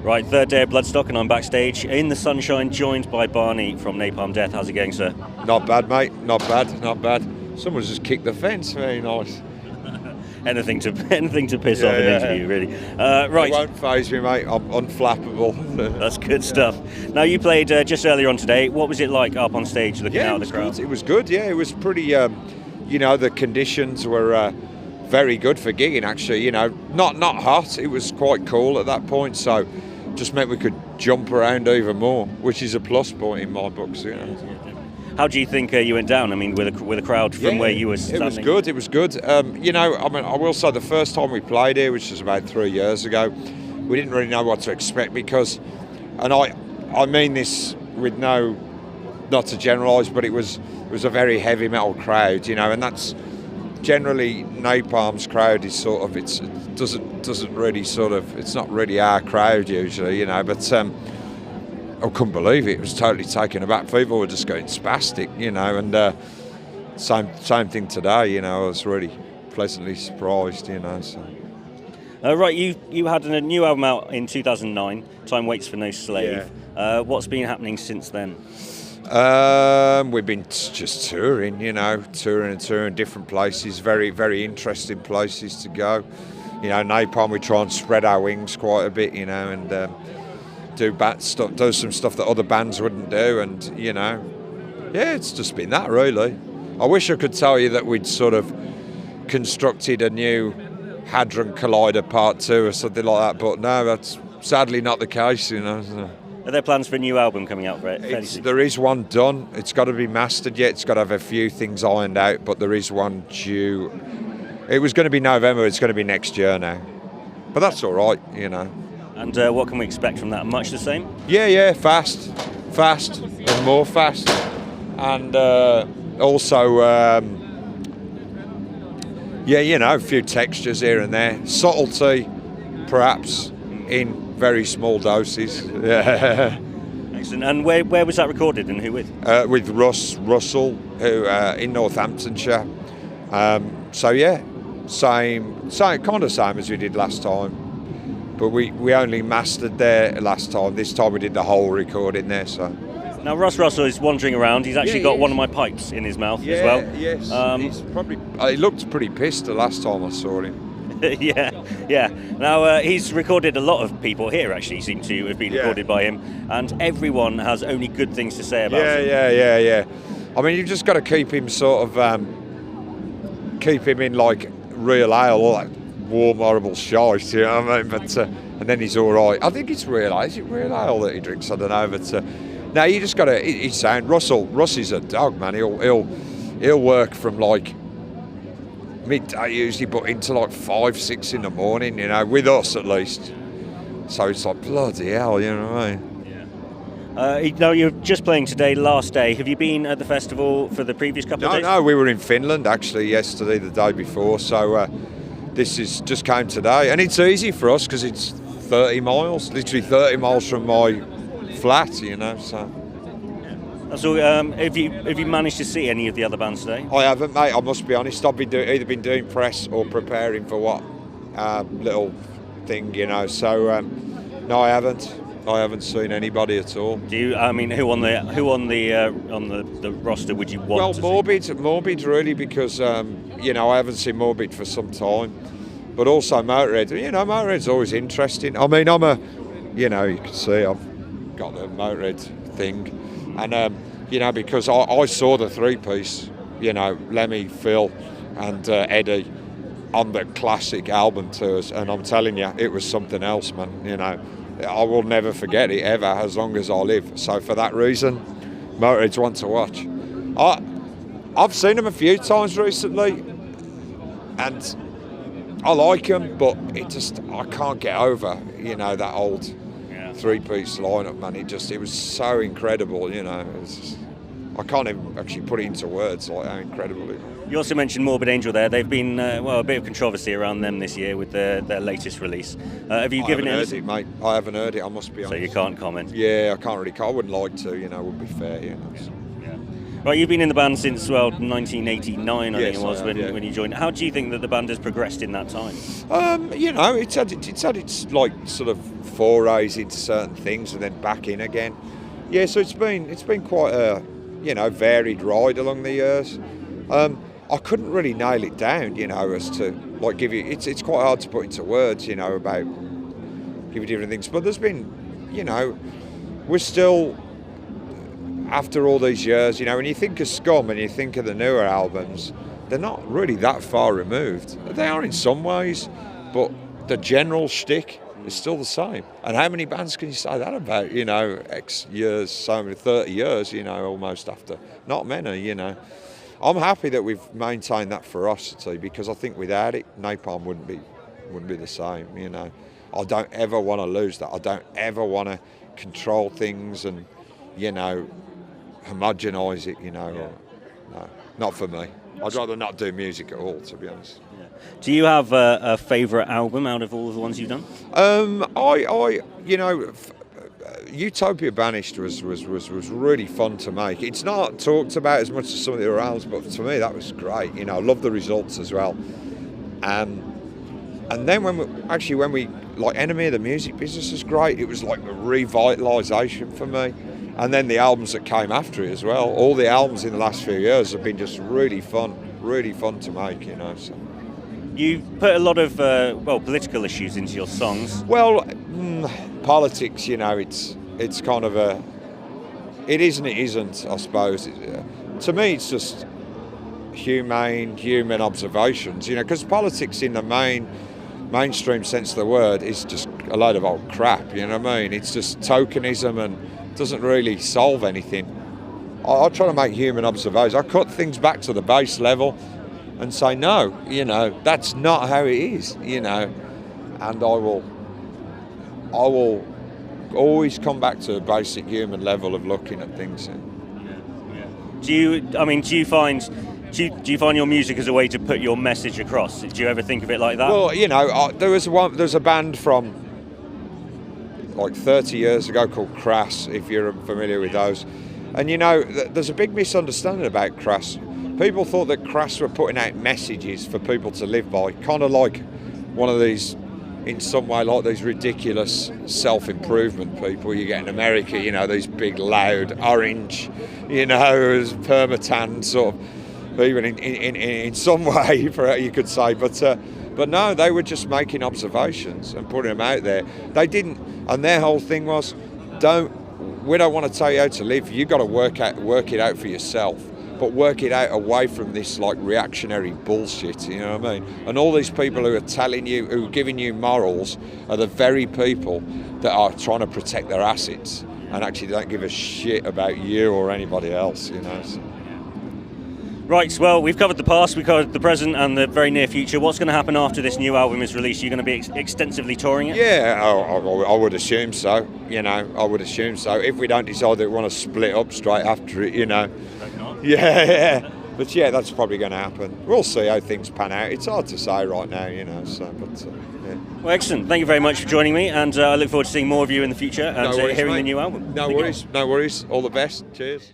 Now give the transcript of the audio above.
Right, third day of Bloodstock, and I'm backstage in the sunshine, joined by Barney from Napalm Death. How's it going, sir? Not bad, mate. Not bad. Not bad. Someone's just kicked the fence. Very nice. anything to piss off an interview, really. Right. It won't faze me, mate. I'm unflappable. That's good stuff. Now, you played just earlier on today. What was it like up on stage looking out at the crowd? It was good. Yeah, it was pretty. The conditions were very good for gigging. Actually, not hot. It was quite cool at that point. So. Just meant we could jump around even more, which is a plus point in my books. How do you think you went down? I mean, with a crowd from where you were standing? It was good. I will say the first time we played here, which was about 3 years ago, we didn't really know what to expect because, and I mean this with not to generalise, but it was a very heavy metal crowd, and that's generally Napalm's crowd is sort of it's not really our crowd usually, but I couldn't believe it. It was totally taken aback. People were just going spastic, and same thing today, I was really pleasantly surprised, so. Right, you had a new album out in 2009, Time Waits for No Slave. Yeah. What's been happening since then? We've been just touring, touring different places, very, very interesting places to go. Napalm, we try and spread our wings quite a bit, and do some stuff that other bands wouldn't do, and it's just been that really. I wish I could tell you that we'd sort of constructed a new Hadron Collider Part 2 or something like that, but no, that's sadly not the case, So. Are there plans for a new album coming out for it? There is one done. It's got to be mastered yet. It's got to have a few things ironed out, but there is one due. It was going to be November. It's going to be next year now. But that's all right, And what can we expect from that? Much the same? Yeah, fast, and more fast. And also, a few textures here and there. Subtlety, perhaps, in very small doses. Yeah. Excellent. And where was that recorded and who with? With Russell, who in Northamptonshire. Same as we did last time. But we only mastered there last time. This time we did the whole recording there. So. Now Russ Russell is wandering around. He's actually got one of my pipes in his mouth as well. Yes. He looked pretty pissed the last time I saw him. yeah. Now, he's recorded a lot of people here, actually, seem to have been recorded by him, and everyone has only good things to say about him. Yeah. I mean, you've just got to keep him in, like, real ale, all that warm, horrible shite, you know what I mean? But, and then he's all right. I think it's real ale. Is it real ale that he drinks? I don't know, but... no, you just got to... He's saying, Russ a dog, man. He'll work from, like... midday usually, but into like 5-6 in the morning, with us at least. So it's like bloody hell, you know what I mean? Now you're just playing today, last day. Have you been at the festival for the previous couple of days? No, we were in Finland actually yesterday, the day before. So this is just came today, and it's easy for us because it's 30 miles, literally 30 miles from my flat, So. So, have you managed to see any of the other bands today? I haven't, mate. I must be honest. I've been either been doing press or preparing for what little thing, So, no, I haven't. I haven't seen anybody at all. Do you? I mean, who on the roster would you want? Well, Morbid, really, because I haven't seen Morbid for some time. But also Motorhead. Motorhead's always interesting. I mean, you can see I've got the Motorhead thing. And, because I saw the three-piece, Lemmy, Phil and Eddie on the classic album tours, and I'm telling you, it was something else, man, I will never forget it ever as long as I live. So for that reason, Motorhead's one to watch. I've seen them a few times recently, and I like them, but I can't get over, that old... three-piece lineup, man. It was so incredible, I can't even actually put it into words like how incredible it is. You also mentioned Morbid Angel there. They've been a bit of controversy around them this year with their latest release. Have you given it? I haven't heard it, mate. I haven't heard it. I must be honest. So you can't comment. Yeah, I can't really. I wouldn't like to. It would be fair. So. Yeah. Right, you've been in the band since 1989, I think it was when you joined. How do you think that the band has progressed in that time? It's had its like sort of forays into certain things and then back in again. Yeah, so it's been quite a varied ride along the years. I couldn't really nail it down, as to like give you. It's quite hard to put into words, about give you different things. But there's been, we're still. After all these years, when you think of Scum and you think of the newer albums, they're not really that far removed. They are in some ways, but the general shtick is still the same. And how many bands can you say that about, X years, so many, 30 years, almost after? Not many, I'm happy that we've maintained that ferocity because I think without it, Napalm wouldn't be the same, I don't ever want to lose that. I don't ever want to control things and, homogenise it, No, not for me. I'd rather not do music at all, to be honest. Yeah. Do you have a favourite album out of all of the ones you've done? Utopia Banished was really fun to make. It's not talked about as much as some of the other albums, but to me that was great. I love the results as well. And then when we like Enemy of the Music Business was great. It was like a revitalisation for me. And then the albums that came after it as well. All the albums in the last few years have been just really fun to make, So. You put a lot of political issues into your songs. Well, politics, it's kind of it is and it isn't, I suppose. To me, it's just human observations, because politics in the mainstream sense of the word is just a load of old crap, you know what I mean? It's just tokenism and doesn't really solve anything. I try to make human observations. I cut things back to the base level and say, no, that's not how it is, and I will always come back to a basic human level of looking at things. Do you find your music as a way to put your message across? Do you ever think of it like that? Well, there was a band from like 30 years ago called Crass, if you're familiar with those. And there's a big misunderstanding about Crass. People thought that Crass were putting out messages for people to live by, kind of like one of these, in some way, like these ridiculous self-improvement people you get in America, these big, loud, orange, permatan sort of, even in some way, you could say. But no, they were just making observations and putting them out there. They didn't, and their whole thing was, we don't want to tell you how to live. You've got to work it out for yourself, but work it out away from this like reactionary bullshit, you know what I mean? And all these people who are telling you, who are giving you morals, are the very people that are trying to protect their assets and actually don't give a shit about you or anybody else, So. Right, well, we've covered the past, we've covered the present and the very near future. What's going to happen after this new album is released? Are you going to be extensively touring it? Yeah, I would assume so, I would assume so. If we don't decide that we want to split up straight after it, Yeah. But yeah, that's probably going to happen. We'll see how things pan out. It's hard to say right now, so, but yeah. Well, excellent. Thank you very much for joining me, and I look forward to seeing more of you in the future and hearing the new album. No worries. All the best. Cheers.